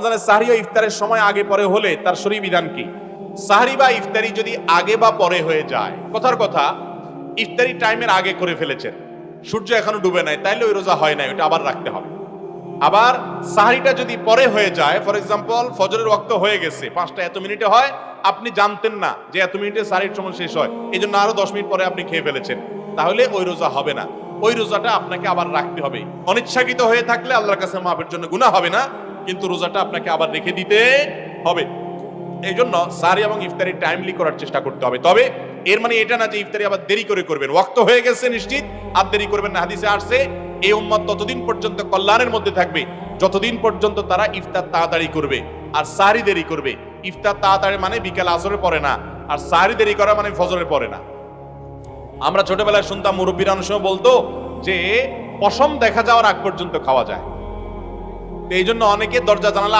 রমজানের সাহরি ও ইফতারের সময় আগে পরে হলে তার শরঈ বিধান কি? সাহরি বা ইফতারি যদি আগে বা পরে হয়ে যায়, কথার কথা ইফতারি টাইমের আগে করে ফেলেছেন, সূর্য এখনো ডুবে নাই, তাইলে ওই রোজা হয় নাই, ওটা আবার রাখতে হবে। আবার সাহরিটা যদি পরে হয়ে যায়, ফর এক্সাম্পল ফজরের ওয়াক্ত হয়ে গেছে, 5টা এত মিনিটে হয়, আপনি জানতেন না যে এত মিনিটে সাহরির সময় শেষ হয়, এই জন্য আরো 10 মিনিট পরে আপনি খেয়ে ফেলেছেন, তাহলে ওই রোজা হবে না, ওই রোজাটা আপনাকে আবার রাখতে হবে। অনিচ্ছাকৃত হয়ে থাকলে আল্লাহর কাছে মাফের জন্য গুনাহ হবে না, কিন্তু রোজাটা আপনাকে আবার রেখে দিতে হবে। এই জন্য সাহরি এবং ইফতারি টাইমলি করার চেষ্টা করতে হবে। তবে এর মানে এটা না যে ইফতারি আবার দেরি করে করবেন, ওয়াক্ত হয়ে গেছে নিশ্চিত, আর দেরি করবেন না। হাদিসে আসছে এই উম্মত ততদিন পর্যন্ত কল্যাণের মধ্যে থাকবে যতদিন পর্যন্ত তারা ইফতার তাড়াতাড়ি করবে আর সাহরি দেরি করবে। ইফতার তাড়াতাড়ি মানে বিকাল আসরের পরে না, আর সাহরি দেরি করা মানে ফজরের পরে না। আমরা ছোটবেলায় শুনতাম মুরব্বীরা অনেক সময় বলতো যে পশম দেখা যাওয়ার আগ পর্যন্ত খাওয়া যায়, এই জন্য অনেকে দরজা জানালা